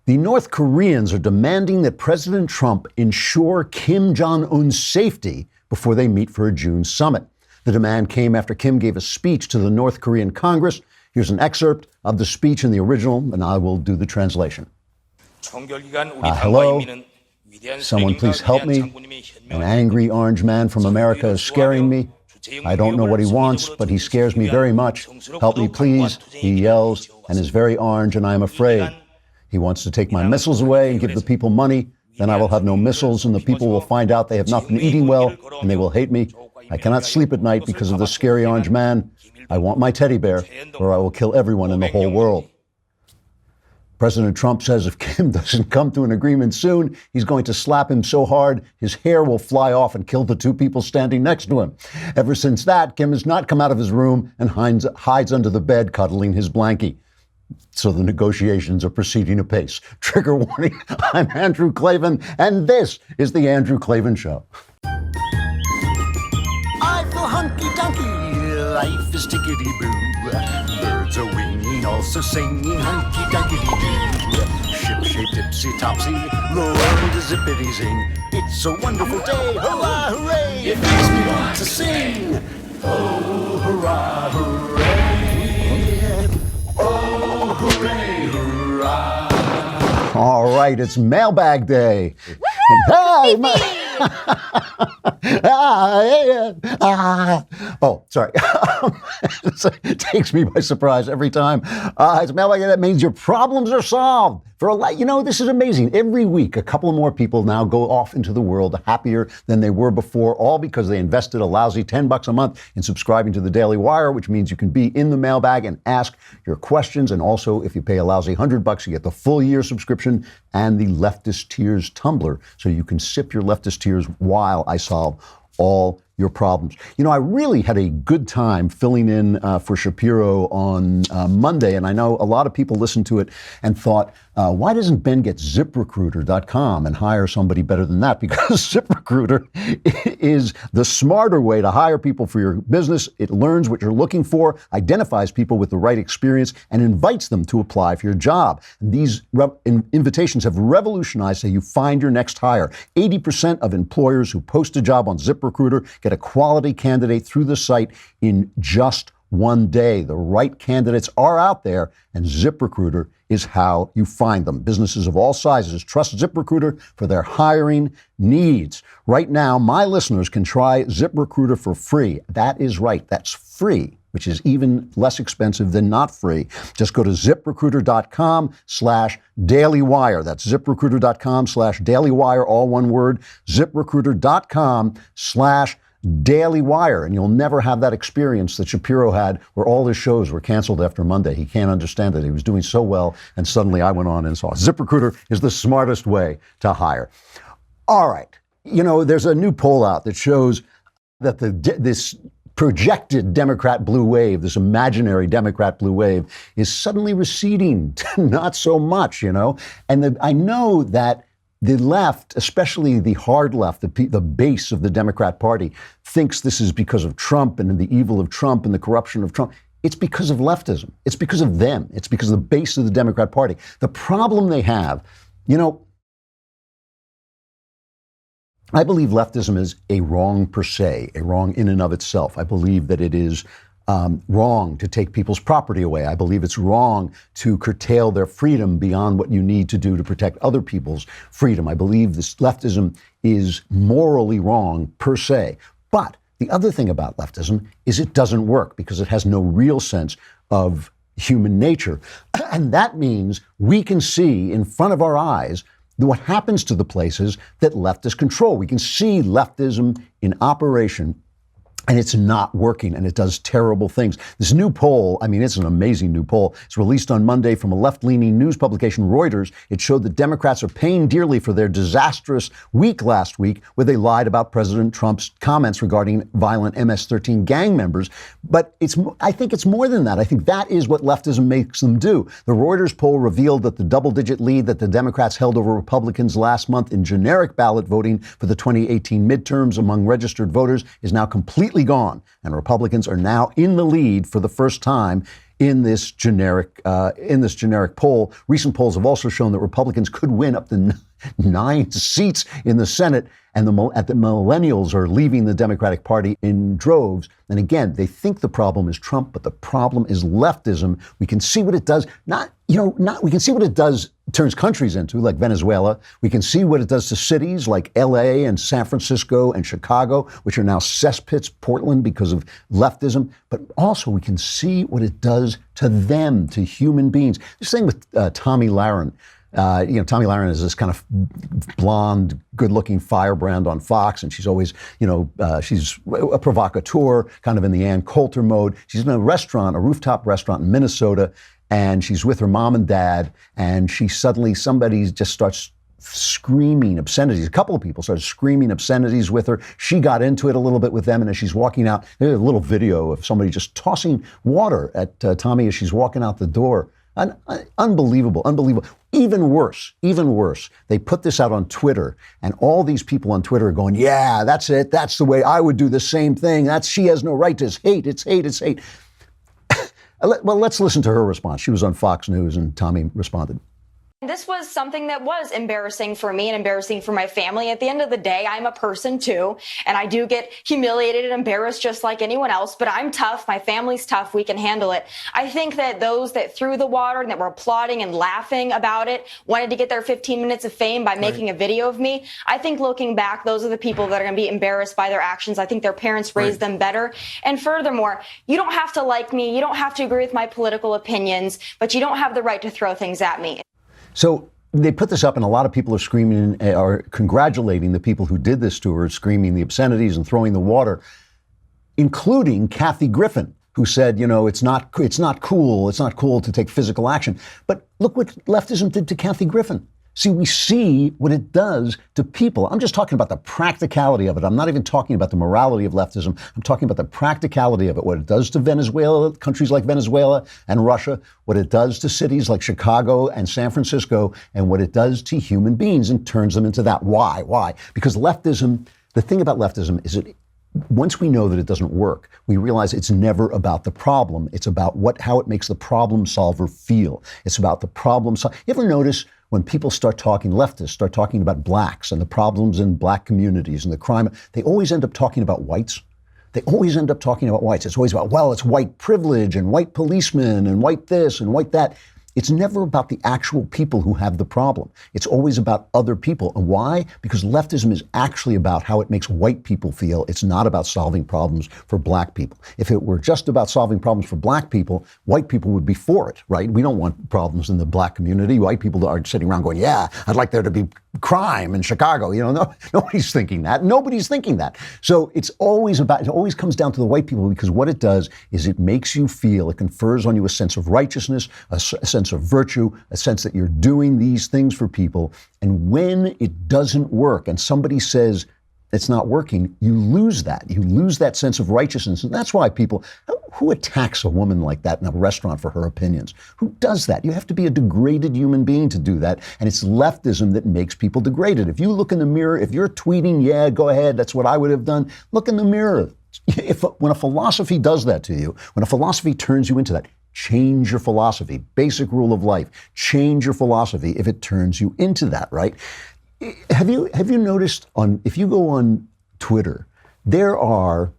The North Koreans are demanding that President Trump ensure Kim Jong-un's safety before they meet for a June summit. The demand came after Kim gave a speech to the North Korean Congress. Here's an excerpt of the speech in the original, and I will do the translation. Hello. Someone please help me. An angry orange man from America is scaring me. I don't know what he wants, but he scares me very much. Help me, please. He yells and is very orange, and I am afraid. He wants to take my missiles away and give the people money. Then I will have no missiles, and the people will find out they have not been eating well, and they will hate me. I cannot sleep at night because of the scary orange man. I want my teddy bear, or I will kill everyone in the whole world. President Trump says if Kim doesn't come to an agreement soon, he's going to slap him so hard his hair will fly off and kill the two people standing next to him. Ever since that, Kim has not come out of his room and hides under the bed cuddling his blankie. So the negotiations are proceeding apace. Trigger warning, I'm Andrew Klavan, and this is The Andrew Klavan Show. I feel hunky-dunky, life is tickety-boo. Birds are winging, also singing hunky-dunky-doo. Ship-shape, tipsy-topsy, the world is zippity-zing. It's a wonderful day, hurrah, hooray! It makes me want to sing. Oh, hurrah, hooray! Oh, hooray, hurrah! All right, it's mailbag day. Hey, oh, sorry. It takes me by surprise every time. It's mailbag day. That means your problems are solved. This is amazing. Every week, a couple more people now go off into the world happier than they were before, all because they invested a lousy $10 a month in subscribing to the Daily Wire, which means you can be in the mailbag and ask your questions. And also, if you pay a lousy $100, you get the full year subscription and the Leftist Tears tumbler, so you can sip your leftist tears while I solve all your problems. I really had a good time filling in for Shapiro on Monday, and I know a lot of people listened to it and thought, why doesn't Ben get ZipRecruiter.com and hire somebody better than that? Because ZipRecruiter is the smarter way to hire people for your business. It learns what you're looking for, identifies people with the right experience, and invites them to apply for your job. And these invitations have revolutionized how you find your next hire. 80% of employers who post a job on ZipRecruiter get a quality candidate through the site in just one day. The right candidates are out there, and ZipRecruiter is how you find them. Businesses of all sizes trust ZipRecruiter for their hiring needs. Right now, my listeners can try ZipRecruiter for free. That is right. That's free, which is even less expensive than not free. Just go to ZipRecruiter.com/dailywire. That's ZipRecruiter.com/dailywire, all one word. ZipRecruiter.com/dailywire. And you'll never have that experience that Shapiro had where all his shows were canceled after Monday. He can't understand it. He was doing so well, and suddenly I went on and saw ZipRecruiter is the smartest way to hire. All right. There's a new poll out that shows that this projected Democrat blue wave, this imaginary Democrat blue wave, is suddenly receding to not so much, And I know that the left, especially the hard left, the base of the Democrat Party, thinks this is because of Trump and the evil of Trump and the corruption of Trump. It's because of leftism. It's because of them. It's because of the base of the Democrat Party. The problem they have, I believe leftism is a wrong per se, a wrong in and of itself. I believe that it is wrong to take people's property away. I believe it's wrong to curtail their freedom beyond what you need to do to protect other people's freedom. I believe this leftism is morally wrong per se. But the other thing about leftism is it doesn't work because it has no real sense of human nature. And that means we can see in front of our eyes what happens to the places that leftists control. We can see leftism in operation, and it's not working, and it does terrible things. This new poll, it's an amazing new poll. It's released on Monday from a left-leaning news publication, Reuters. It showed that Democrats are paying dearly for their disastrous week last week, where they lied about President Trump's comments regarding violent MS-13 gang members. But I think it's more than that. I think that is what leftism makes them do. The Reuters poll revealed that the double-digit lead that the Democrats held over Republicans last month in generic ballot voting for the 2018 midterms among registered voters is now completely gone, and Republicans are now in the lead for the first time in this generic poll. Recent polls have also shown that Republicans could win up to 9 seats in the Senate, and the millennials are leaving the Democratic Party in droves. And again, they think the problem is Trump, but the problem is leftism. We can see what it does. We can see what it does, turns countries into, like Venezuela. We can see what it does to cities like LA and San Francisco and Chicago, which are now cesspits, Portland, because of leftism. But also we can see what it does to them, to human beings. This thing with Tomi Lahren. Tomi Lahren is this kind of blonde, good-looking firebrand on Fox, and she's always, she's a provocateur, kind of in the Ann Coulter mode. She's in a rooftop restaurant in Minnesota, and she's with her mom and dad, and somebody just starts screaming obscenities. A couple of people started screaming obscenities with her. She got into it a little bit with them, and as she's walking out, there's a little video of somebody just tossing water at Tomi as she's walking out the door. Unbelievable. Even worse. They put this out on Twitter, and all these people on Twitter are going, yeah, that's it. That's the way I would do the same thing. She has no right to hate. It's hate. Well, let's listen to her response. She was on Fox News, and Tomi responded. This was something that was embarrassing for me and embarrassing for my family. At the end of the day, I'm a person too, and I do get humiliated and embarrassed just like anyone else, but I'm tough. My family's tough. We can handle it. I think that those that threw the water and that were applauding and laughing about it wanted to get their 15 minutes of fame by making a video of me. I think looking back, those are the people that are going to be embarrassed by their actions. I think their parents raised them better. And furthermore, you don't have to like me. You don't have to agree with my political opinions, but you don't have the right to throw things at me. So they put this up, and a lot of people are screaming, are congratulating the people who did this to her, screaming the obscenities and throwing the water, including Kathy Griffin, who said, it's not cool. It's not cool to take physical action. But look what leftism did to Kathy Griffin. See, we see what it does to people. I'm just talking about the practicality of it. I'm not even talking about the morality of leftism. I'm talking about the practicality of it, what it does to Venezuela, countries like Venezuela and Russia, what it does to cities like Chicago and San Francisco, and what it does to human beings and turns them into that. Why? Why? Because leftism, the thing about leftism is once we know that it doesn't work, we realize it's never about the problem. It's about how it makes the problem solver feel. It's about the problem. You ever notice when people leftists start talking about blacks and the problems in black communities and the crime, they always end up talking about whites. It's always about, well, it's white privilege and white policemen and white this and white that. It's never about the actual people who have the problem. It's always about other people. And why? Because leftism is actually about how it makes white people feel. It's not about solving problems for black people. If it were just about solving problems for black people, white people would be for it, right? We don't want problems in the black community. White people aren't sitting around going, yeah, I'd like there to be crime in Chicago. Nobody's thinking that. So it always comes down to the white people, because what it does is it makes you feel, it confers on you a sense of righteousness, a sense of virtue, a sense that you're doing these things for people. And when it doesn't work and somebody says it's not working, you lose that. You lose that sense of righteousness. And that's why who attacks a woman like that in a restaurant for her opinions? Who does that? You have to be a degraded human being to do that. And it's leftism that makes people degraded. If you look in the mirror, if you're tweeting, yeah, go ahead, that's what I would have done, look in the mirror. When a philosophy does that to you, when a philosophy turns you into that, change your philosophy. Basic rule of life. Change your philosophy if it turns you into that, right? Have you noticed if you go on Twitter, there are,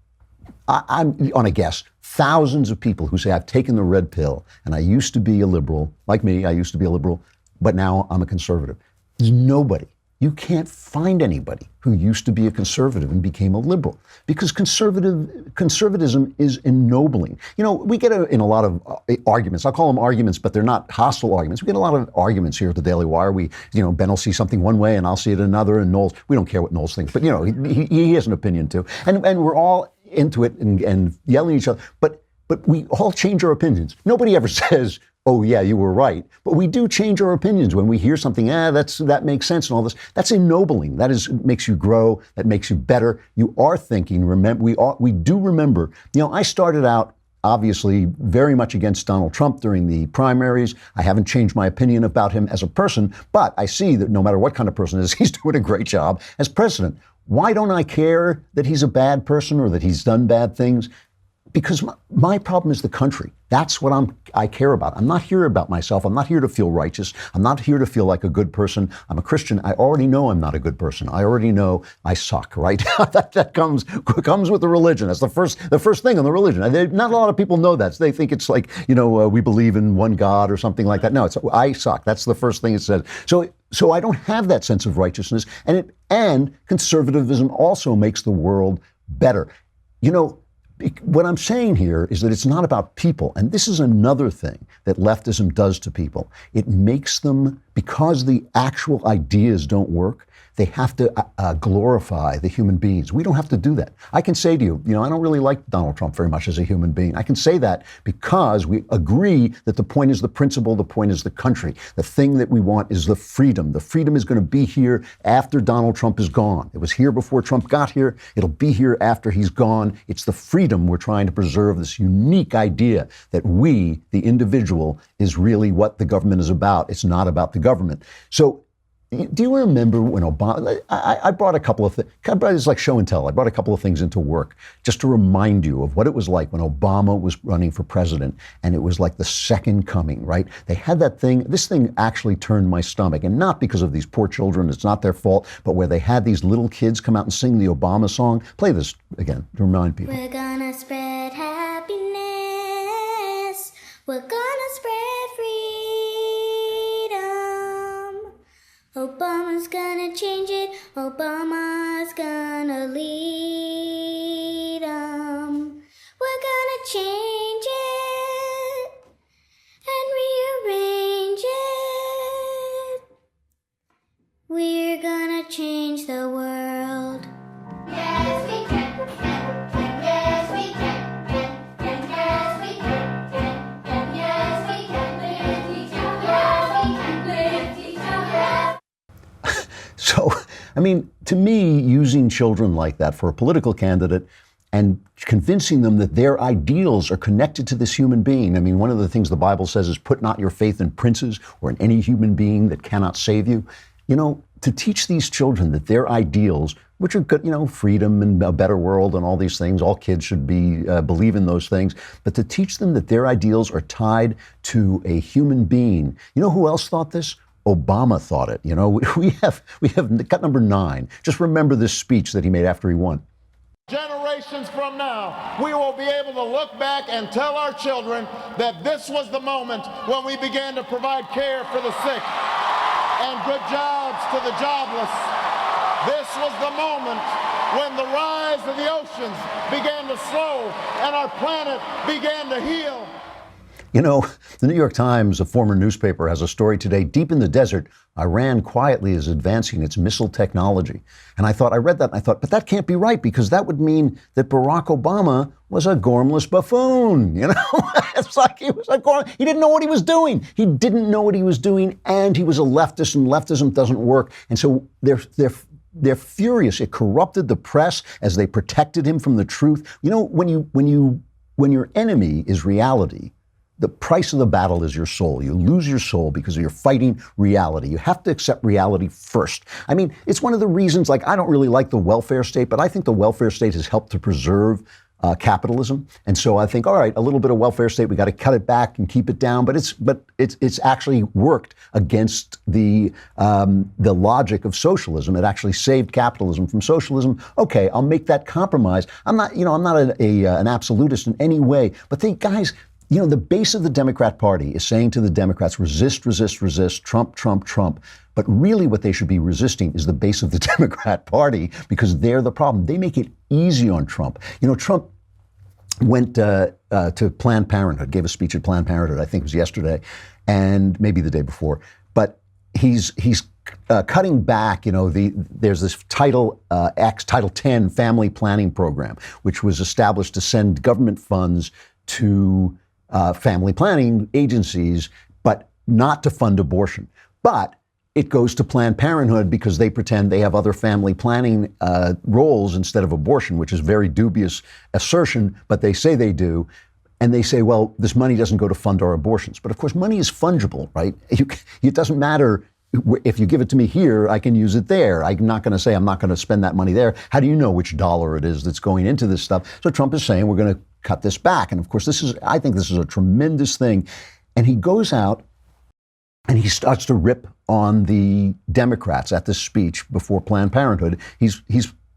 I'm on a guess, thousands of people who say, I've taken the red pill and I used to be a liberal. Like me, I used to be a liberal, but now I'm a conservative. There's nobody. You can't find anybody who used to be a conservative and became a liberal, because conservatism is ennobling. We get in a lot of arguments. I'll call them arguments, but they're not hostile arguments. We get a lot of arguments here at the Daily Wire. Ben will see something one way and I'll see it another, and we don't care what Knowles thinks, but he has an opinion too. And we're all into it and yelling at each other, but we all change our opinions. Nobody ever says, oh yeah, you were right. But we do change our opinions when we hear something, that makes sense and all this. That's ennobling. Makes you grow. That makes you better. You are thinking, we do remember, I started out obviously very much against Donald Trump during the primaries. I haven't changed my opinion about him as a person, but I see that no matter what kind of person it is, he's doing a great job as president. Why don't I care that he's a bad person or that he's done bad things? because my problem is the country. That's what I care about. I'm not here about myself. I'm not here to feel righteous. I'm not here to feel like a good person. I'm a Christian. I already know I'm not a good person. I already know I suck, right? that comes with the religion. That's the first thing on the religion. Not a lot of people know that. So they think it's like, we believe in one God or something like that. No, it's I suck. That's the first thing it says. So I don't have that sense of righteousness. And conservatism also makes the world better. What I'm saying here is that it's not about people. And this is another thing that leftism does to people. It makes them, because the actual ideas don't work, they have to glorify the human beings. We don't have to do that. I can say to you, I don't really like Donald Trump very much as a human being. I can say that because we agree that the point is the principle, the point is the country. The thing that we want is the freedom. The freedom is going to be here after Donald Trump is gone. It was here before Trump got here. It'll be here after he's gone. It's the freedom we're trying to preserve, this unique idea that we, the individual, is really what the government is about. It's not about the government. So, do you remember when Obama, I brought a couple of things, it's like show and tell. I brought a couple of things into work just to remind you of what it was like when Obama was running for president, and it was like the second coming, right? They had that thing, this thing actually turned my stomach, and not because of these poor children, it's not their fault, but where they had these little kids come out and sing the Obama song. Play this again to remind people. We're gonna spread happiness. We're gonna spread freedom. Obama's gonna change it. Obama's gonna lead 'em. We're gonna change it and rearrange it. We're gonna change the world. Yes, we can. Yes, we can. Yes, we can. Yes, we can. Lift each other. Lift each other. So, to me, using children like that for a political candidate and convincing them that their ideals are connected to this human being. One of the things the Bible says is put not your faith in princes or in any human being that cannot save you. To teach these children that their ideals, which are good, freedom and a better world and all these things, all kids should believe in those things, but to teach them that their ideals are tied to a human being. Who else thought this? Obama thought it. We have cut number 9. Just remember this speech that he made after he won. Generations from now, we will be able to look back and tell our children that this was the moment when we began to provide care for the sick and good jobs to the jobless. This was the moment when the rise of the oceans began to slow and our planet began to heal. The New York Times, a former newspaper, has a story today. Deep in the desert, Iran quietly is advancing its missile technology. And I read that and I thought, but that can't be right, because that would mean that Barack Obama was a gormless buffoon. It's like he was he didn't know what he was doing. He didn't know what he was doing, and he was a leftist, and leftism doesn't work. And so they're furious. It corrupted the press as they protected him from the truth. When your enemy is reality, the price of the battle is your soul. You lose your soul because you're fighting reality. You have to accept reality first. It's one of the reasons, I don't really like the welfare state, but I think the welfare state has helped to preserve capitalism. And so I think, all right, a little bit of welfare state, we got to cut it back and keep it down. But it's actually worked against the logic of socialism. It actually saved capitalism from socialism. Okay, I'll make that compromise. I'm not an absolutist in any way. But guys, the base of the Democrat Party is saying to the Democrats, resist, resist, resist, Trump, Trump, Trump. But really what they should be resisting is the base of the Democrat Party, because they're the problem. They make it easy on Trump. Trump went to Planned Parenthood, gave a speech at Planned Parenthood, I think it was yesterday, and maybe the day before. But he's cutting back, there's this Title X, Title 10 family planning program, which was established to send government funds to family planning agencies, but not to fund abortion. But it goes to Planned Parenthood because they pretend they have other family planning roles instead of abortion, which is very dubious assertion, but they say they do. And they say, well, this money doesn't go to fund our abortions. But of course, money is fungible, right? It doesn't matter. If you give it to me here, I can use it there. I'm not going to say I'm not going to spend that money there. How do you know which dollar it is that's going into this stuff? So Trump is saying we're going to cut this back. And of course, I think this is a tremendous thing. And he goes out and he starts to rip on the Democrats at this speech before Planned Parenthood. He's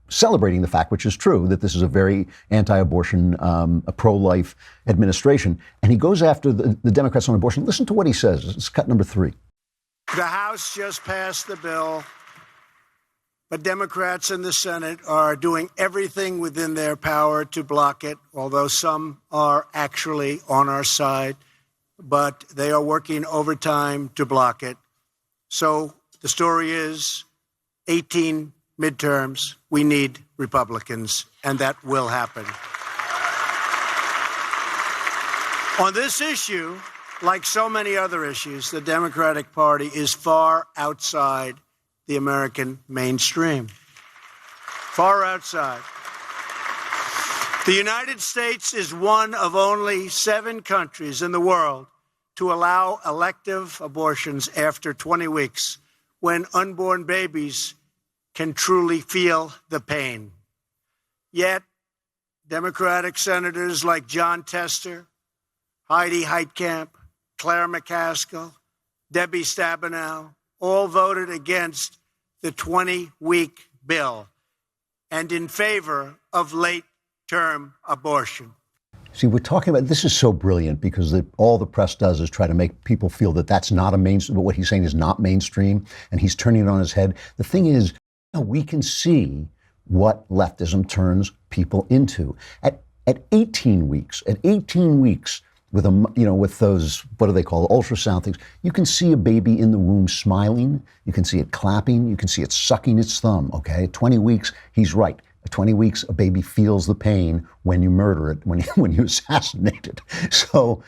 celebrating the fact, which is true, that this is a very anti-abortion, a pro-life administration. And he goes after the Democrats on abortion. Listen to what he says. It's cut number 3. The House just passed the bill, but Democrats in the Senate are doing everything within their power to block it, although some are actually on our side, but they are working overtime to block it. So the story is 18 midterms. We need Republicans, and that will happen. On this issue, like so many other issues, the Democratic Party is far outside the American mainstream. Far outside. The United States is one of only 7 countries in the world to allow elective abortions after 20 weeks when unborn babies can truly feel the pain. Yet, Democratic senators like John Tester, Heidi Heitkamp, Claire McCaskill, Debbie Stabenow, all voted against the 20-week bill and in favor of late-term abortion. See, we're talking about, this is so brilliant because all the press does is try to make people feel that that's not a mainstream, but what he's saying is not mainstream, and he's turning it on his head. The thing is, we can see what leftism turns people into. At 18 weeks, with with those, what do they call it, ultrasound things, you can see a baby in the womb smiling, you can see it clapping, you can see it sucking its thumb, okay? At 20 weeks, he's right. At 20 weeks, a baby feels the pain when you murder it, when you assassinate it. So,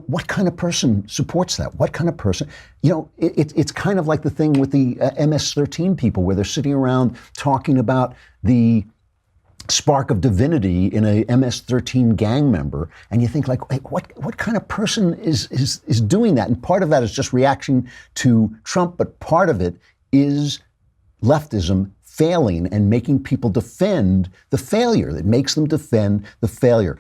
what kind of person supports that? What kind of person? It's kind of like the thing with the MS-13 people where they're sitting around talking about the spark of divinity in a MS-13 gang member, and you think like, hey, what kind of person is doing that? And part of that is just reaction to Trump, but part of it is leftism failing and making people defend the failure. That makes them defend the failure.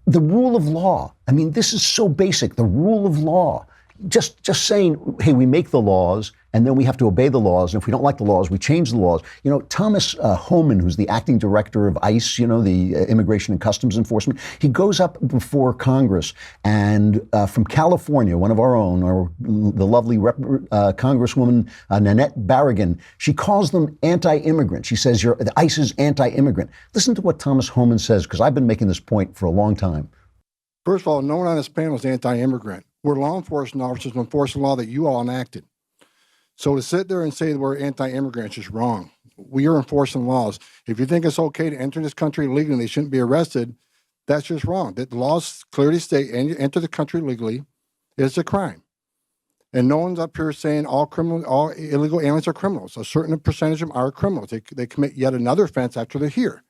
The rule of law. I mean, this is so basic. The rule of law. Just saying, hey, we make the laws and then we have to obey the laws. And if we don't like the laws, we change the laws. Thomas Homan, who's the acting director of ICE, the Immigration and Customs Enforcement, he goes up before Congress and from California, one of our own, the lovely Congresswoman Nanette Barragan, she calls them anti-immigrant. She says the ICE is anti-immigrant. Listen to what Thomas Homan says, because I've been making this point for a long time. First of all, no one on this panel is anti-immigrant. We're law enforcement officers who enforce the law that you all enacted. So to sit there and say that we're anti-immigrant is just wrong. We are enforcing laws. If you think it's okay to enter this country legally and they shouldn't be arrested, that's just wrong. The laws clearly state enter the country legally is a crime. And no one's up here saying all illegal aliens are criminals. A certain percentage of them are criminals. They commit yet another offense after they're here.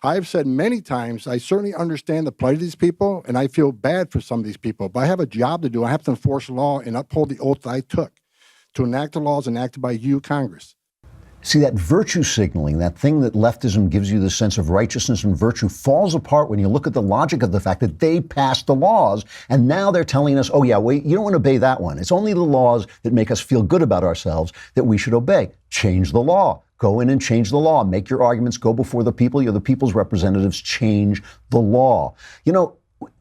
I've said many times, I certainly understand the plight of these people, and I feel bad for some of these people, but I have a job to do. I have to enforce law and uphold the oath that I took to enact the laws enacted by you, Congress. See, that virtue signaling, that thing that leftism gives you the sense of righteousness and virtue, falls apart when you look at the logic of the fact that they passed the laws, and now they're telling us, oh yeah, wait, you don't want to obey that one. It's only the laws that make us feel good about ourselves that we should obey. Change the law. Go in and change the law. Make your arguments. Go before the people. You're the people's representatives. Change the law.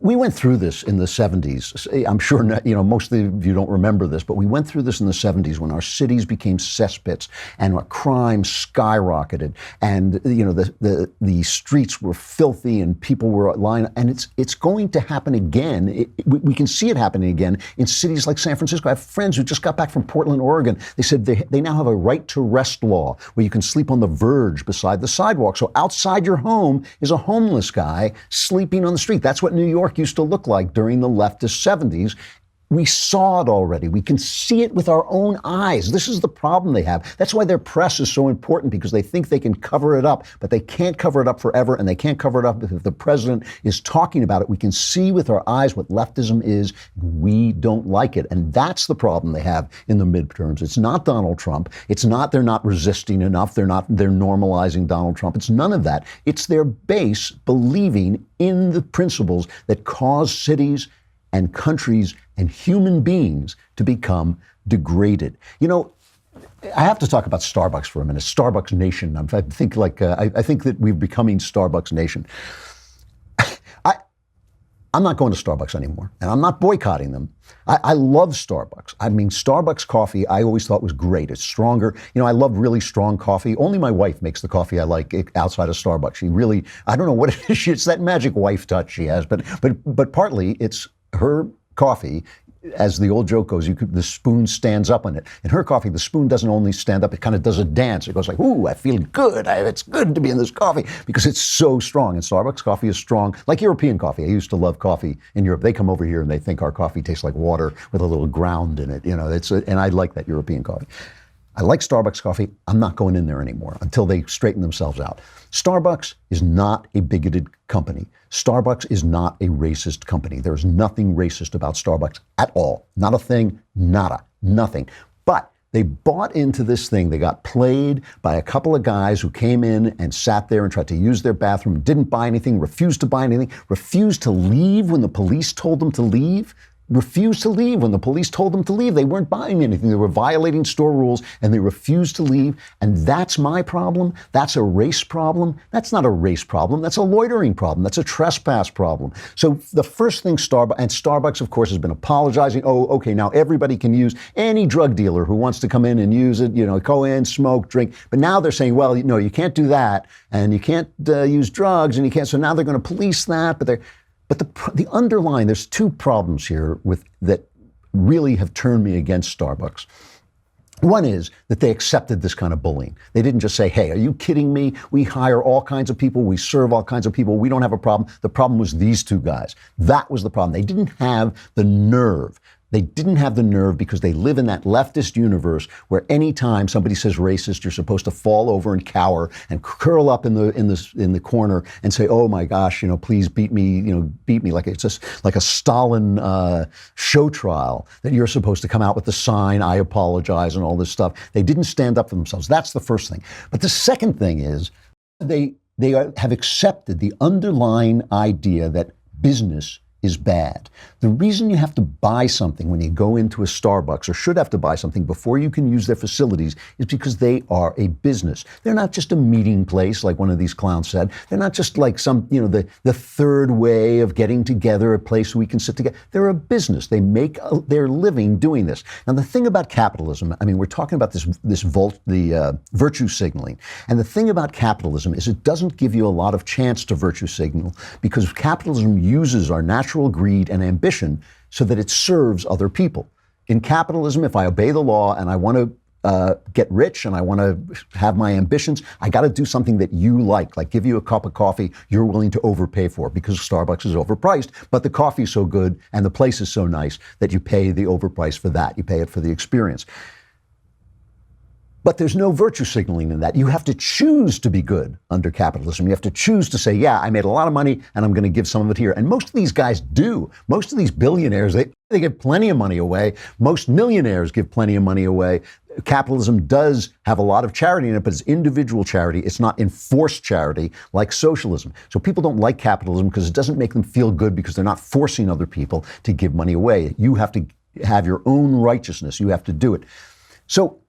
We went through this in the 70s. I'm sure most of you don't remember this, but we went through this in the 70s when our cities became cesspits and our crime skyrocketed, and the streets were filthy and people were lying. And it's going to happen again. We can see it happening again in cities like San Francisco. I have friends who just got back from Portland, Oregon. They said they now have a right to rest law where you can sleep on the verge beside the sidewalk. So outside your home is a homeless guy sleeping on the street. That's what New York used to look like during the leftist 70s. We saw it already. We can see it with our own eyes. This is the problem they have. That's why their press is so important, because they think they can cover it up, but they can't cover it up forever, and they can't cover it up if the president is talking about it. We can see with our eyes what leftism is. We don't like it. And that's the problem they have in the midterms. It's not Donald Trump. It's not they're not resisting enough. They're normalizing Donald Trump. It's none of that. It's their base believing in the principles that cause cities and countries and human beings to become degraded. You know, I have to talk about Starbucks for a minute. Starbucks Nation. I think that we're becoming Starbucks Nation. I'm not going to Starbucks anymore, and I'm not boycotting them. I love Starbucks. I mean, Starbucks coffee, I always thought was great. It's stronger. You know, I love really strong coffee. Only my wife makes the coffee I like outside of Starbucks. She really, I don't know what it is. It's that magic wife touch she has, but partly it's her coffee. As the old joke goes, the spoon stands up on it. In her coffee, the spoon doesn't only stand up, it kind of does a dance. It goes like, ooh, I feel good. It's good to be in this coffee, because it's so strong. And Starbucks coffee is strong, like European coffee. I used to love coffee in Europe. They come over here and they think our coffee tastes like water with a little ground in it. You know, and I like that European coffee. I like Starbucks coffee. I'm not going in there anymore until they straighten themselves out. Starbucks is not a bigoted company. Starbucks is not a racist company. There's nothing racist about Starbucks at all. Not a thing, nada, nothing. But they bought into this thing. They got played by a couple of guys who came in and sat there and tried to use their bathroom, didn't buy anything, refused to buy anything, refused to leave when the police told them to leave. Refused to leave when the police told them to leave. They weren't buying anything. They were violating store rules, and they refused to leave. And that's my problem. That's a race problem. That's not a race problem. That's a loitering problem. That's a trespass problem. So the first thing Starbucks, of course, has been apologizing. Oh, okay, now everybody can use, any drug dealer who wants to come in and use it, you know, go in, smoke, drink. But now they're saying, well, no, you can't do that, and you can't use drugs, and you can't. So now they're going to police that, But the underlying, there's two problems here that really have turned me against Starbucks. One is that they accepted this kind of bullying. They didn't just say, hey, are you kidding me? We hire all kinds of people. We serve all kinds of people. We don't have a problem. The problem was these two guys. That was the problem. They didn't have the nerve. They didn't have the nerve, because they live in that leftist universe where anytime somebody says racist, you're supposed to fall over and cower and curl up in the corner and say, "Oh my gosh, you know, please beat me, like it's just like a Stalin show trial that you're supposed to come out with the sign, I apologize, and all this stuff." They didn't stand up for themselves. That's the first thing. But the second thing is they have accepted the underlying idea that business is bad. The reason you have to buy something when you go into a Starbucks, or should have to buy something before you can use their facilities, is because they are a business. They're not just a meeting place, like one of these clowns said. They're not just like some, the third way of getting together, a place we can sit together. They're a business. They make their living doing this. Now, the thing about capitalism, I mean, we're talking about the virtue signaling. And the thing about capitalism is it doesn't give you a lot of chance to virtue signal, because capitalism uses our natural greed and ambition so that it serves other people. In capitalism, if I obey the law and I want to get rich and I want to have my ambitions, I got to do something that you like give you a cup of coffee you're willing to overpay for, because Starbucks is overpriced, but the coffee is so good and the place is so nice that you pay the overprice for that. You pay it for the experience. But there's no virtue signaling in that. You have to choose to be good under capitalism. You have to choose to say, yeah, I made a lot of money and I'm going to give some of it here. And most of these guys do. Most of these billionaires, they give plenty of money away. Most millionaires give plenty of money away. Capitalism does have a lot of charity in it, but it's individual charity. It's not enforced charity like socialism. So people don't like capitalism because it doesn't make them feel good, because they're not forcing other people to give money away. You have to have your own righteousness. You have to do it. So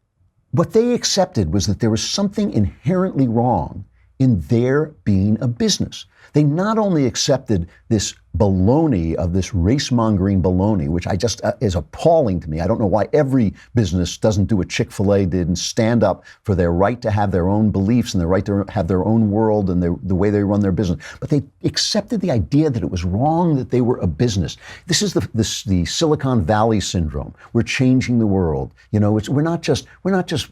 what they accepted was that there was something inherently wrong in their being a business. They not only accepted this baloney of this race-mongering baloney, which I just is appalling to me. I don't know why every business doesn't do what Chick-fil-A did and stand up for their right to have their own beliefs and their right to have their own world and the way they run their business. But they accepted the idea that it was wrong that they were a business. This is the Silicon Valley syndrome. We're changing the world. We're not just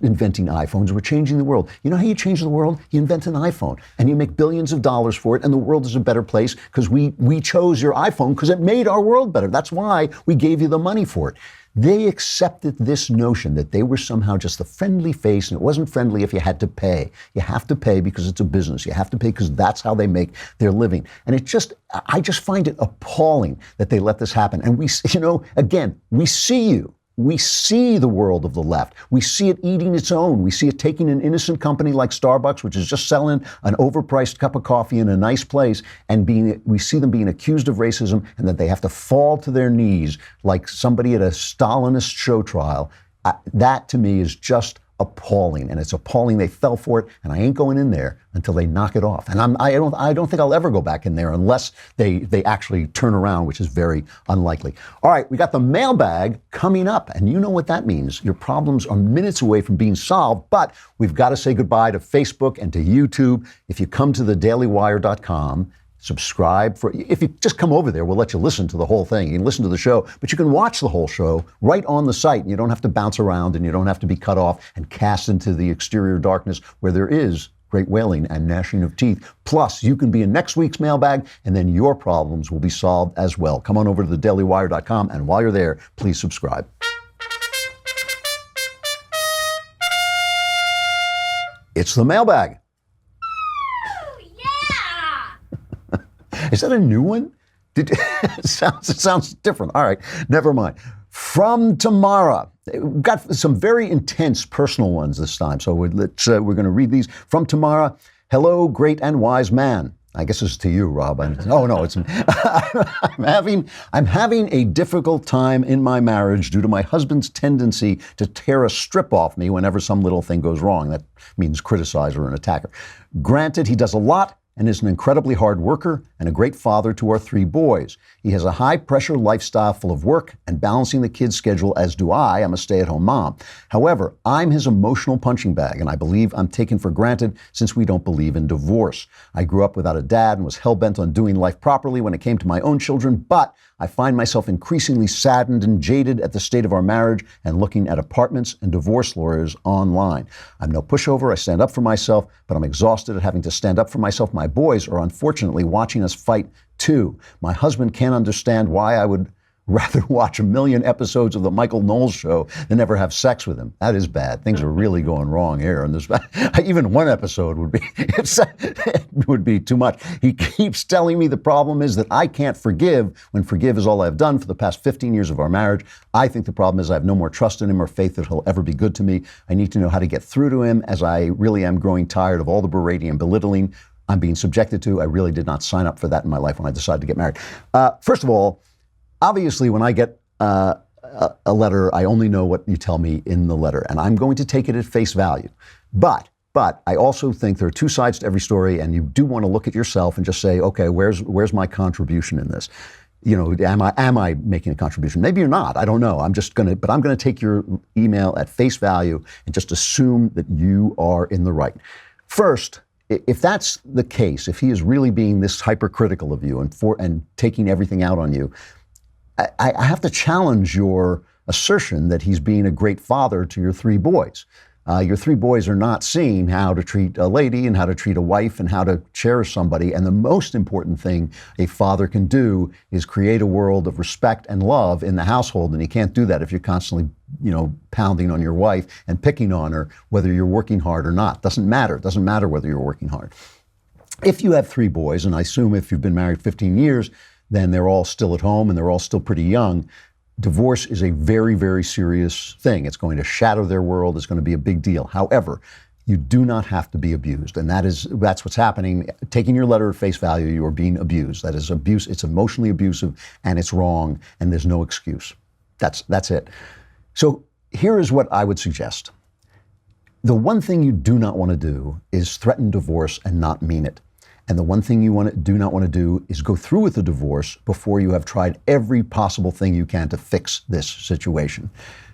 inventing iPhones. We're changing the world. You know how you change the world? You invent an iPhone and you make billions of dollars for it, and the world is a better place because we chose your iPhone because it made our world better. That's why we gave you the money for it. They accepted this notion that they were somehow just a friendly face, and it wasn't friendly if you had to pay. You have to pay because it's a business. You have to pay because that's how they make their living. And I just find it appalling that they let this happen. And we see you. We see the world of the left. We see it eating its own. We see it taking an innocent company like Starbucks, which is just selling an overpriced cup of coffee in a nice place, and we see them being accused of racism, and that they have to fall to their knees like somebody at a Stalinist show trial. That to me is just appalling, and it's appalling they fell for it, and I ain't going in there until they knock it off. And I don't think I'll ever go back in there unless they actually turn around, which is very unlikely. All right, we got the mailbag coming up, and you know what that means. Your problems are minutes away from being solved, but we've got to say goodbye to Facebook and to YouTube. If you come to thedailywire.com, subscribe. If you just come over there, we'll let you listen to the whole thing. You can listen to the show, but you can watch the whole show right on the site. And you don't have to bounce around, and you don't have to be cut off and cast into the exterior darkness where there is great wailing and gnashing of teeth. Plus, you can be in next week's mailbag, and then your problems will be solved as well. Come on over to thedailywire.com, and while you're there, please subscribe. It's the mailbag. Is that a new one? It sounds different. All right, never mind. From Tamara. We've got some very intense personal ones this time, so we're going to read these. From Tamara. Hello, great and wise man. I guess it's to you, Rob. It's I'm having a difficult time in my marriage due to my husband's tendency to tear a strip off me whenever some little thing goes wrong. That means criticize or an attacker. Granted, he does a lot and is an incredibly hard worker and a great father to our 3 boys. He has a high-pressure lifestyle full of work and balancing the kids' schedule, as do I. I'm a stay-at-home mom. However, I'm his emotional punching bag, and I believe I'm taken for granted since we don't believe in divorce. I grew up without a dad and was hell-bent on doing life properly when it came to my own children, but I find myself increasingly saddened and jaded at the state of our marriage and looking at apartments and divorce lawyers online. I'm no pushover. I stand up for myself, but I'm exhausted at having to stand up for myself. My boys are unfortunately watching us fight too. My husband can't understand why I would rather watch 1 million episodes of the Michael Knowles show than ever have sex with him. That is bad. Things are really going wrong here. And even 1 episode would be too much. He keeps telling me the problem is that I can't forgive when forgive is all I've done for the past 15 years of our marriage. I think the problem is I have no more trust in him or faith that he'll ever be good to me. I need to know how to get through to him, as I really am growing tired of all the berating and belittling I'm being subjected to. I really did not sign up for that in my life when I decided to get married. First of all, obviously, when I get a letter, I only know what you tell me in the letter, and I'm going to take it at face value. But I also think there are 2 sides to every story, and you do want to look at yourself and just say, okay, where's my contribution in this? You know, am I making a contribution? Maybe you're not. I don't know. I'm going to take your email at face value and just assume that you are in the right. First, if that's the case, if he is really being this hypercritical of you and taking everything out on you, I have to challenge your assertion that he's being a great father to your 3 boys. Your 3 boys are not seeing how to treat a lady and how to treat a wife and how to cherish somebody. And the most important thing a father can do is create a world of respect and love in the household. And he can't do that if you're constantly, pounding on your wife and picking on her, whether you're working hard or not. Doesn't matter. It doesn't matter whether you're working hard. If you have 3 boys, and I assume if you've been married 15 years, then they're all still at home and they're all still pretty young. Divorce is a very, very serious thing. It's going to shatter their world. It's going to be a big deal. However, you do not have to be abused. And that's what's happening. Taking your letter at face value, you are being abused. That is abuse. It's emotionally abusive and it's wrong and there's no excuse. That's it. So here is what I would suggest. The one thing you do not want to do is threaten divorce and not mean it. And the one thing you do not want to do is go through with the divorce before you have tried every possible thing you can to fix this situation.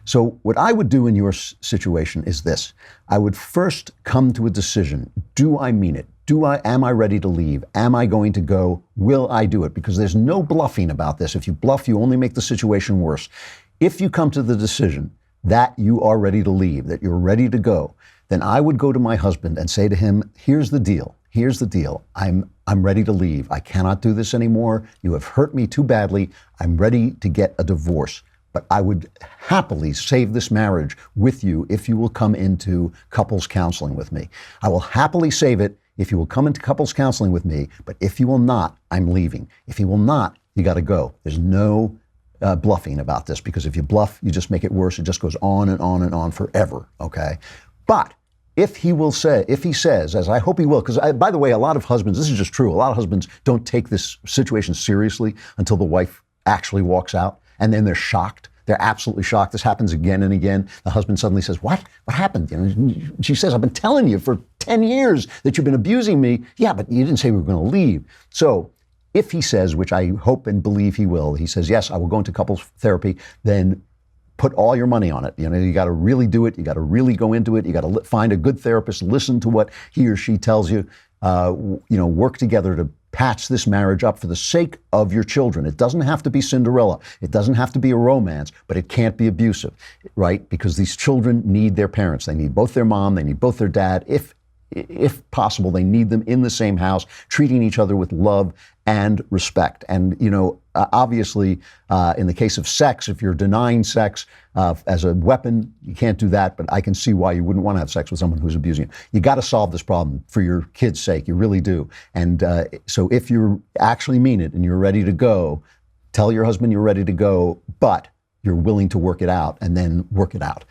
So what I would do in your situation is this. I would first come to a decision. Do I mean it? Am I ready to leave? Am I going to go? Will I do it? Because there's no bluffing about this. If you bluff, you only make the situation worse. If you come to the decision that you are ready to leave, that you're ready to go, then I would go to my husband and say to him, here's the deal. I'm I'm ready to leave. I cannot do this anymore. You have hurt me too badly. I'm ready to get a divorce. But I would happily save this marriage with you if you will come into couples counseling with me. I will happily save it if you will come into couples counseling with me. But if you will not, I'm leaving. If you will not, you got to go. There's no bluffing about this, because if you bluff, you just make it worse. It just goes on and on and on forever. Okay. But if he says, as I hope he will, because by the way, a lot of husbands, this is just true. A lot of husbands don't take this situation seriously until the wife actually walks out, and then they're shocked. They're absolutely shocked. This happens again and again. The husband suddenly says, what happened? You know, she says, I've been telling you for 10 years that you've been abusing me. Yeah, but you didn't say we were going to leave. So if he says, which I hope and believe he will, he says, yes, I will go into couples therapy, then put all your money on it. You know, you got to really do it. You got to really go into it. You got to find a good therapist, listen to what he or she tells you, work together to patch this marriage up for the sake of your children. It doesn't have to be Cinderella. It doesn't have to be a romance, but it can't be abusive, right? Because these children need their parents. They need both their mom. They need both their dad. If possible, they need them in the same house, treating each other with love and respect. And, obviously, in the case of sex, if you're denying sex as a weapon, you can't do that. But I can see why you wouldn't want to have sex with someone who's abusing you. You got to solve this problem for your kids' sake. You really do. And so if you actually mean it and you're ready to go, tell your husband you're ready to go, but you're willing to work it out, and then work it out.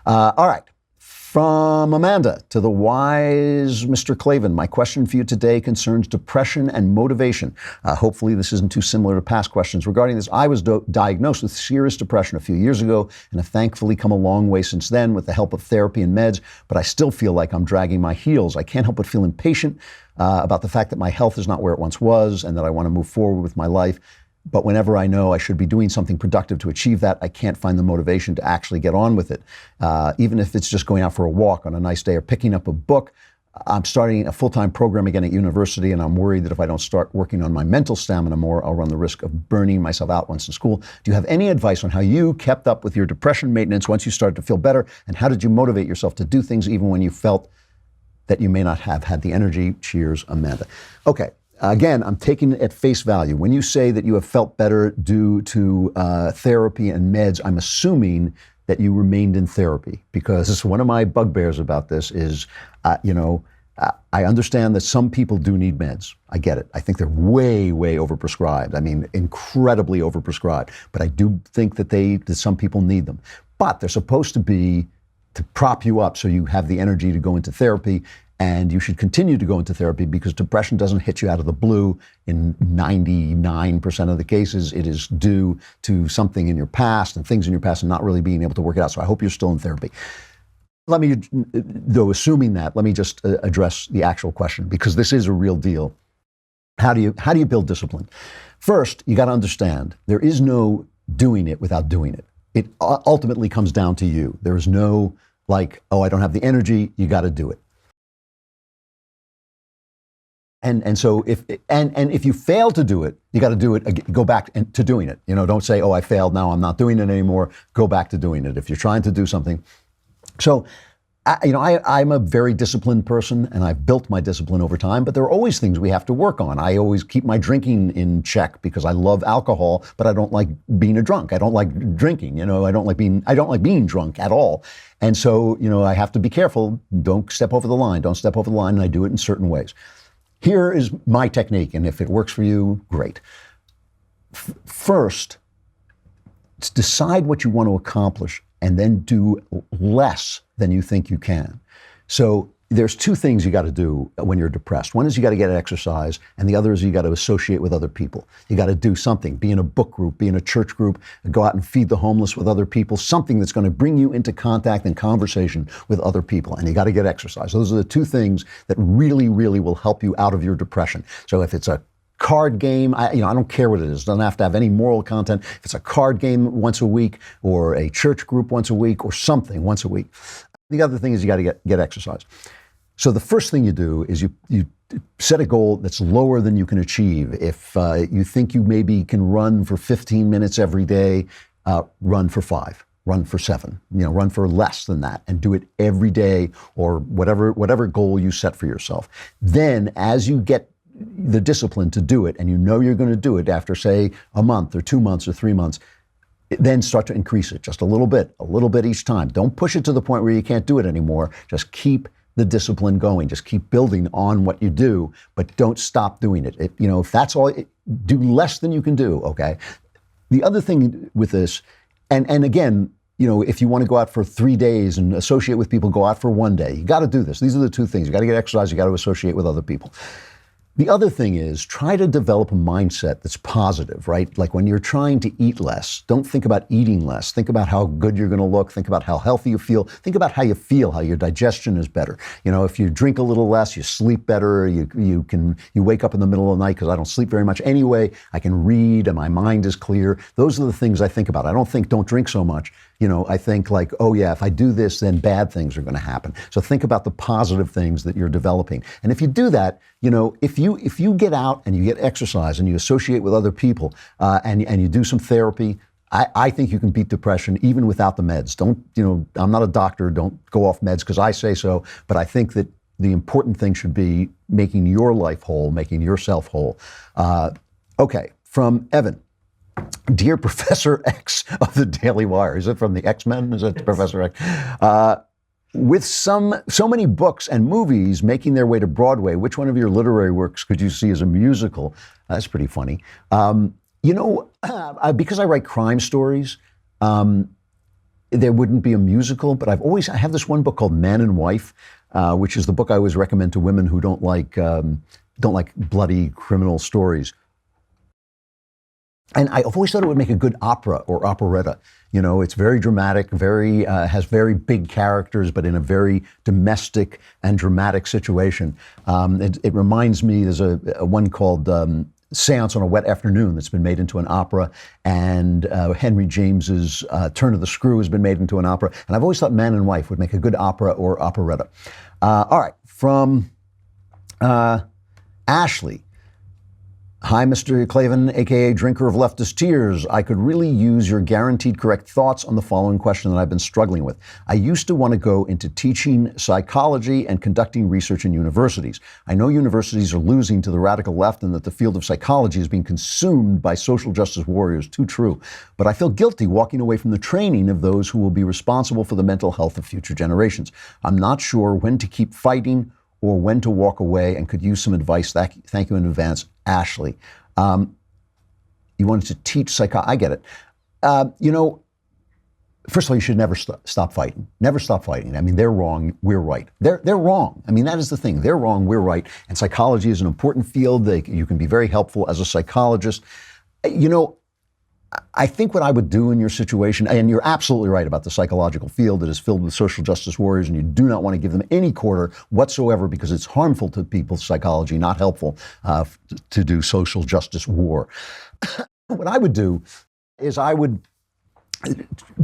All right. From Amanda to the wise Mr. Klavan, my question for you today concerns depression and motivation. Hopefully this isn't too similar to past questions regarding this. I was diagnosed with serious depression a few years ago, and have thankfully come a long way since then with the help of therapy and meds, but I still feel like I'm dragging my heels. I can't help but feel impatient about the fact that my health is not where it once was, and that I want to move forward with my life. But whenever I know I should be doing something productive to achieve that, I can't find the motivation to actually get on with it. Even if it's just going out for a walk on a nice day or picking up a book. I'm starting a full-time program again at university, and I'm worried that if I don't start working on my mental stamina more, I'll run the risk of burning myself out once in school. Do you have any advice on how you kept up with your depression maintenance once you started to feel better? And how did you motivate yourself to do things even when you felt that you may not have had the energy? Cheers, Amanda. Okay. Again, I'm taking it at face value. When you say that you have felt better due to therapy and meds, I'm assuming that you remained in therapy, because one of my bugbears about this is, I understand that some people do need meds. I get it. I think they're way, way overprescribed. I mean, incredibly overprescribed. But I do think that some people need them. But they're supposed to be to prop you up so you have the energy to go into therapy. And you should continue to go into therapy, because depression doesn't hit you out of the blue. In 99% of the cases, it is due to something in your past and things in your past and not really being able to work it out. So I hope you're still in therapy. Let me, though, assuming that, let me just address the actual question, because this is a real deal. How do you build discipline? First, you got to understand there is no doing it without doing it. It ultimately comes down to you. There is no I don't have the energy. You got to do it. And so if you fail to do it, you got to do it. Go back to doing it. Don't say, I failed. Now I'm not doing it anymore. Go back to doing it. If you're trying to do something. So, I'm a very disciplined person, and I've built my discipline over time, but there are always things we have to work on. I always keep my drinking in check because I love alcohol, but I don't like being a drunk. I don't like drinking. I don't like being drunk at all. And so, I have to be careful. Don't step over the line. Don't step over the line. And I do it in certain ways. Here is my technique, and if it works for you, great. First, decide what you want to accomplish, and then do less than you think you can. So there's two things you got to do when you're depressed. One is you got to get exercise, and the other is you got to associate with other people. You got to do something, be in a book group, be in a church group, go out and feed the homeless with other people, something that's going to bring you into contact and conversation with other people. And you got to get exercise. Those are the two things that really, really will help you out of your depression. So if it's a card game, I don't care what it is. It doesn't have to have any moral content. If it's a card game once a week, or a church group once a week, or something once a week. The other thing is you got to get exercise. So the first thing you do is you set a goal that's lower than you can achieve. If you think you maybe can run for 15 minutes every day, run for 5, run for 7, run for less than that, and do it every day, or whatever goal you set for yourself. Then as you get the discipline to do it, and you know you're going to do it after, say, a month or 2 months or 3 months, then start to increase it just a little bit each time. Don't push it to the point where you can't do it anymore. Just keep the discipline going. Just keep building on what you do, but don't stop doing it. If that's all, do less than you can do, okay? The other thing with this, and again, if you want to go out for 3 days and associate with people, go out for 1 day. You got to do this. These are the two things. You got to get exercise. You got to associate with other people. The other thing is try to develop a mindset that's positive, right? Like when you're trying to eat less, don't think about eating less. Think about how good you're going to look. Think about how healthy you feel. Think about how you feel, how your digestion is better. If you drink a little less, you sleep better. You wake up in the middle of the night, because I don't sleep very much anyway. I can read and my mind is clear. Those are the things I think about. I don't think don't drink so much. I think like, oh yeah, if I do this, then bad things are going to happen. So think about the positive things that you're developing. And if you do that, if you get out and you get exercise and you associate with other people and you do some therapy, I think you can beat depression even without the meds. I'm not a doctor. Don't go off meds because I say so. But I think that the important thing should be making your life whole, making yourself whole. Okay, from Evan. Dear Professor X of the Daily Wire. Is it from the X-Men? Is it Professor X? With so many books and movies making their way to Broadway, which one of your literary works could you see as a musical? That's pretty funny. Because I write crime stories, there wouldn't be a musical, but I have this one book called Man and Wife, which is the book I always recommend to women who don't like bloody criminal stories. And I've always thought it would make a good opera or operetta. It's very dramatic, has very big characters, but in a very domestic and dramatic situation. It reminds me, there's a one called Seance on a Wet Afternoon that's been made into an opera, and Henry James's Turn of the Screw has been made into an opera. And I've always thought Man and Wife would make a good opera or operetta. All right, from Ashley. Hi, Mr. Klavan, a.k.a. Drinker of Leftist Tears. I could really use your guaranteed correct thoughts on the following question that I've been struggling with. I used to want to go into teaching psychology and conducting research in universities. I know universities are losing to the radical left and that the field of psychology is being consumed by social justice warriors. Too true. But I feel guilty walking away from the training of those who will be responsible for the mental health of future generations. I'm not sure when to keep fighting or when to walk away, and could use some advice. Thank you in advance, Ashley. You wanted to teach psychology. I get it. First of all, you should never stop fighting. Never stop fighting. I mean, they're wrong, we're right. They're wrong. I mean, that is the thing. They're wrong, we're right. And psychology is an important field. You can be very helpful as a psychologist. I think what I would do in your situation, and you're absolutely right about the psychological field that is filled with social justice warriors, and you do not want to give them any quarter whatsoever because it's harmful to people's psychology, not helpful to do social justice war. What I would do is I would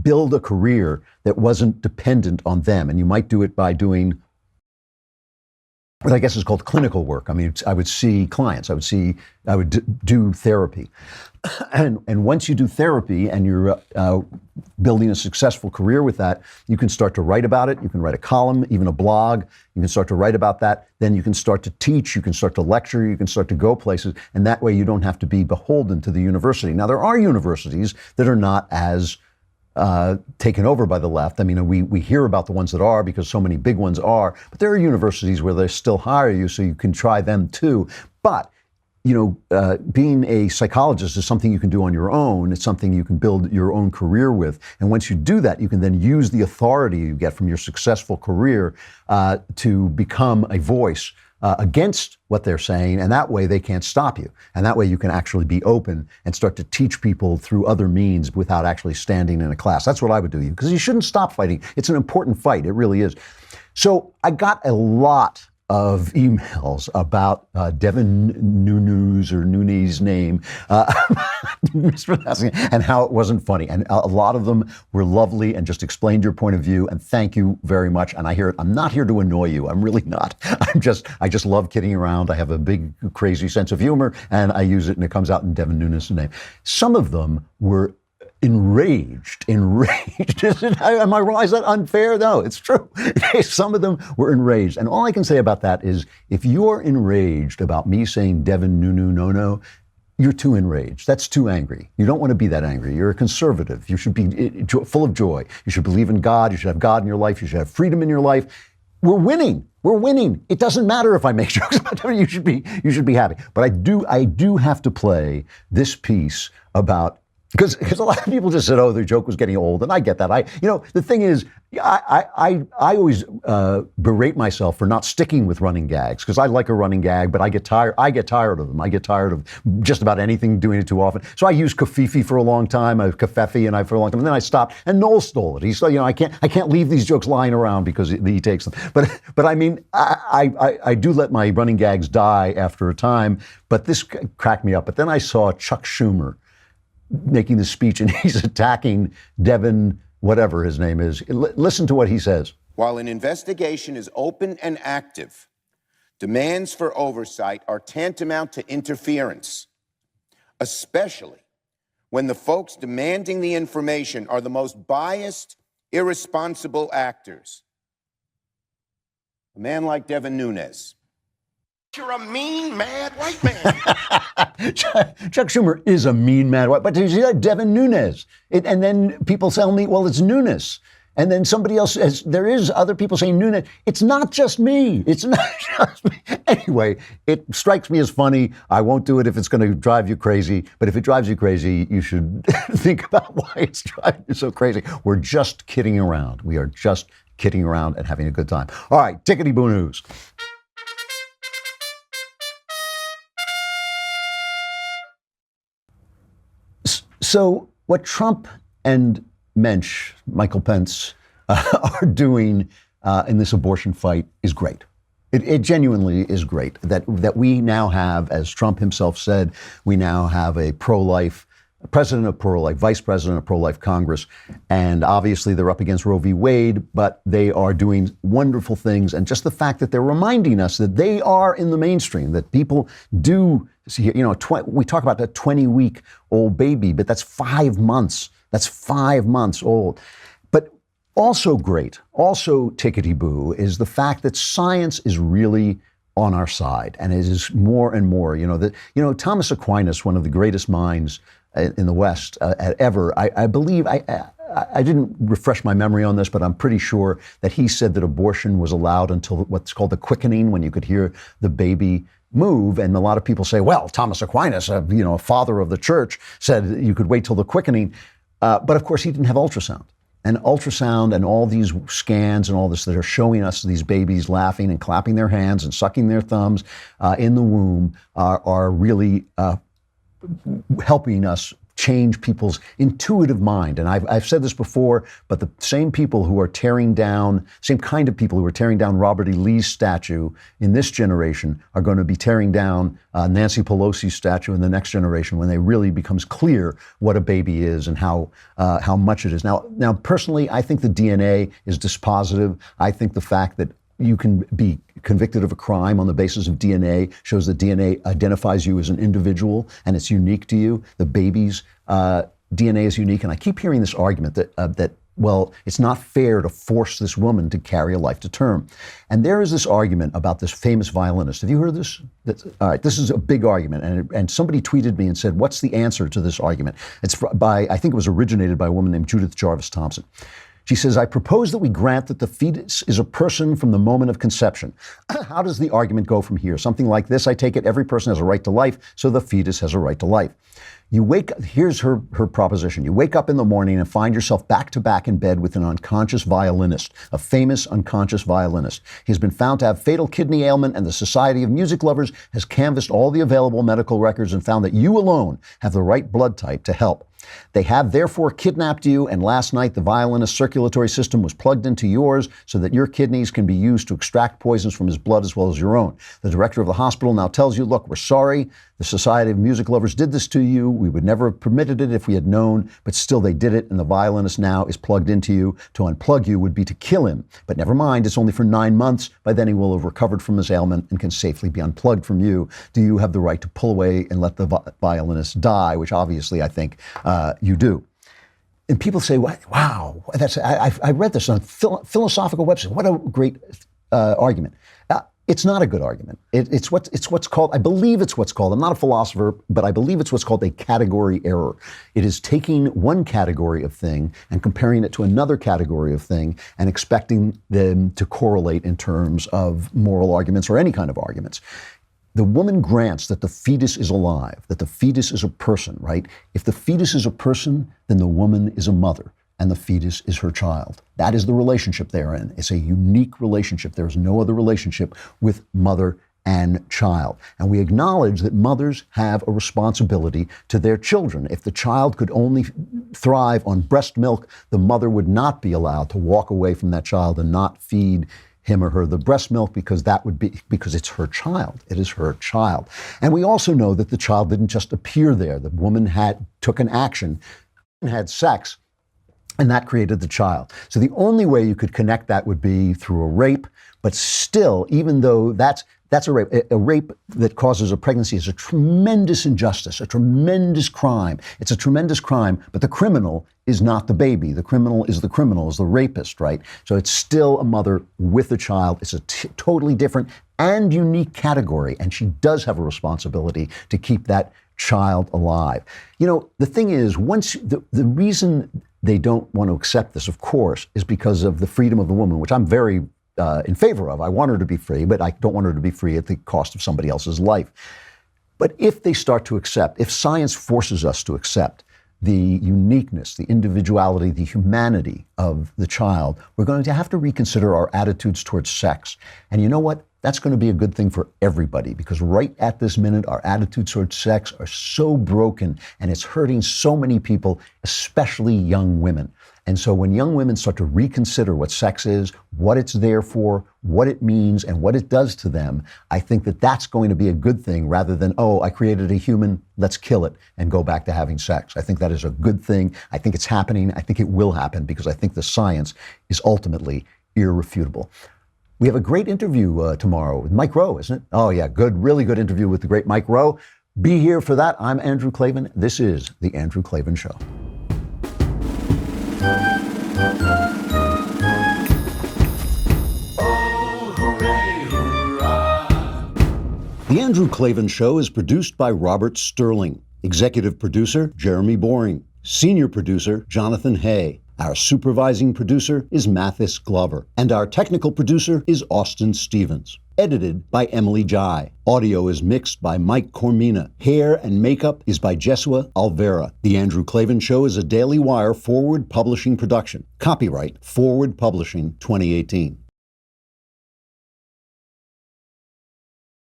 build a career that wasn't dependent on them, and you might do it by doing what I guess is called clinical work. I mean, I would see clients. I would do therapy. And once you do therapy and you're building a successful career with that, you can start to write about it. You can write a column, even a blog. You can start to write about that. Then you can start to teach. You can start to lecture. You can start to go places. And that way you don't have to be beholden to the university. Now, there are universities that are not as taken over by the left. I mean, we hear about the ones that are because so many big ones are, but there are universities where they still hire you, so you can try them too. But, being a psychologist is something you can do on your own. It's something you can build your own career with. And once you do that, you can then use the authority you get from your successful career to become a voice against what they're saying, and that way they can't stop you. And that way you can actually be open and start to teach people through other means without actually standing in a class. That's what I would do, because you shouldn't stop fighting. It's an important fight. It really is. So I got a lot of emails about Devin Nunes' name, mispronouncing it, and how it wasn't funny. And a lot of them were lovely and just explained your point of view. And thank you very much. And I hear it. I'm not here to annoy you. I'm really not. I just love kidding around. I have a big, crazy sense of humor, and I use it, and it comes out in Devin Nunes' name. Some of them were enraged. Am I wrong? Is that unfair? No, it's true. Some of them were enraged. And all I can say about that is if you're enraged about me saying Devin Nunu no, you're too enraged. That's too angry. You don't want to be that angry. You're a conservative. You should be full of joy. You should believe in God. You should have God in your life. You should have freedom in your life. We're winning. We're winning. It doesn't matter if I make jokes about it. You should be happy. But I do have to play this piece about, because a lot of people just said, oh, the joke was getting old, and I get that. The thing is, I always berate myself for not sticking with running gags, because I like a running gag, but I get tired of them. I get tired of just about anything, doing it too often. So I used Kafifi for a long time, Kafefi, for a long time, and then I stopped, and Noel stole it. He said, I can't leave these jokes lying around because he takes them. But I mean, I do let my running gags die after a time, but this cracked me up. But then I saw Chuck Schumer making the speech, and he's attacking Devin, whatever his name is. Listen to what he says. While an investigation is open and active, demands for oversight are tantamount to interference, especially when the folks demanding the information are the most biased, irresponsible actors. A man like Devin Nunes. You're a mean, mad white man. Chuck Schumer is a mean, mad white. But did you see that? Devin Nunes. And then people tell me, well, it's Nunes. And then somebody else says, there is other people saying Nunes. It's not just me. It's not just me. Anyway, it strikes me as funny. I won't do it if it's going to drive you crazy. But if it drives you crazy, you should think about why it's driving you so crazy. We're just kidding around. We are just kidding around and having a good time. All right, tickety-boo news. So what Trump and Mensch, Michael Pence, are doing in this abortion fight is great. It genuinely is great that we now have, as Trump himself said, we now have a pro-life president of pro-life, vice president of pro-life Congress. And obviously they're up against Roe v. Wade, but they are doing wonderful things. And just the fact that they're reminding us that they are in the mainstream, that people do see, we talk about that 20-week-old baby, but that's 5 months. That's 5 months old. But also great, also tickety-boo, is the fact that science is really on our side, and it is more and more. Thomas Aquinas, one of the greatest minds in the West ever, I believe, I didn't refresh my memory on this, but I'm pretty sure that he said that abortion was allowed until what's called the quickening, when you could hear the baby move. And a lot of people say, well, Thomas Aquinas, a father of the church, said you could wait till the quickening. But of course, he didn't have ultrasound. And ultrasound and all these scans and all this that are showing us these babies laughing and clapping their hands and sucking their thumbs in the womb are really helping us change people's intuitive mind. And I've said this before, but the same people who are tearing down, same kind of people who are tearing down Robert E. Lee's statue in this generation are going to be tearing down Nancy Pelosi's statue in the next generation, when it really becomes clear what a baby is and how much it is. Now, personally, I think the DNA is dispositive. I think the fact that you can be convicted of a crime on the basis of DNA shows that DNA identifies you as an individual and it's unique to you. The baby's DNA is unique. And I keep hearing this argument that well, it's not fair to force this woman to carry a life to term. And there is this argument about this famous violinist. Have you heard this? All right, this is a big argument. And somebody tweeted me and said, what's the answer to this argument? It's I think it was originated by a woman named Judith Jarvis Thompson. She says, I propose that we grant that the fetus is a person from the moment of conception. How does the argument go from here? Something like this, I take it, every person has a right to life, so the fetus has a right to life. Here's her proposition. You wake up in the morning and find yourself back to back in bed with an unconscious violinist, a famous unconscious violinist. He's been found to have fatal kidney ailment, and the Society of Music Lovers has canvassed all the available medical records and found that you alone have the right blood type to help. They have therefore kidnapped you, and last night the violinist's circulatory system was plugged into yours so that your kidneys can be used to extract poisons from his blood as well as your own. The director of the hospital now tells you, look, we're sorry. The Society of Music Lovers did this to you. We would never have permitted it if we had known, but still they did it, and the violinist now is plugged into you. To unplug you would be to kill him. But never mind, it's only for 9 months. By then he will have recovered from his ailment and can safely be unplugged from you. Do you have the right to pull away and let the violinist die, which obviously I think you do. And people say, wow, I read this on a philosophical website. What a great argument. It's not a good argument. It's what's called, I believe it's what's called, I'm not a philosopher, but I believe it's what's called a category error. It is taking one category of thing and comparing it to another category of thing and expecting them to correlate in terms of moral arguments or any kind of arguments. The woman grants that the fetus is alive, that the fetus is a person, right? If the fetus is a person, then the woman is a mother and the fetus is her child. That is the relationship they're in. It's a unique relationship. There is no other relationship with mother and child. And we acknowledge that mothers have a responsibility to their children. If the child could only thrive on breast milk, the mother would not be allowed to walk away from that child and not feed him or her the breast milk because it's her child. It is her child. And we also know that the child didn't just appear there. The woman took an action and had sex, and that created the child. So the only way you could connect that would be through a rape, but still, even though that's a rape that causes a pregnancy is a tremendous injustice, a tremendous crime. It's a tremendous crime, but the criminal is not the baby. The criminal is the rapist, right? So it's still a mother with a child. It's a totally different and unique category, and she does have a responsibility to keep that child alive. You know, the thing is, the reason they don't want to accept this, of course, is because of the freedom of the woman, which I'm very in favor of. I want her to be free, but I don't want her to be free at the cost of somebody else's life. But if they start to accept, if science forces us to accept the uniqueness, the individuality, the humanity of the child, we're going to have to reconsider our attitudes towards sex. And you know what? That's going to be a good thing for everybody, because right at this minute, our attitudes towards sex are so broken and it's hurting so many people, especially young women. And so when young women start to reconsider what sex is, what it's there for, what it means, and what it does to them, I think that that's going to be a good thing rather than, oh, I created a human, let's kill it and go back to having sex. I think that is a good thing. I think it's happening. I think it will happen because I think the science is ultimately irrefutable. We have a great interview tomorrow with Mike Rowe, isn't it? Oh, yeah, good, really good interview with the great Mike Rowe. Be here for that. I'm Andrew Klavan. This is The Andrew Klavan Show. The Andrew Klavan Show is produced by Robert Sterling. Executive producer, Jeremy Boring. Senior producer, Jonathan Hay. Our supervising producer is Mathis Glover. And our technical producer is Austin Stevens. Edited by Emily Jai. Audio is mixed by Mike Cormina. Hair and makeup is by Jesua Alvera. The Andrew Klavan Show is a Daily Wire Forward Publishing production. Copyright Forward Publishing 2018.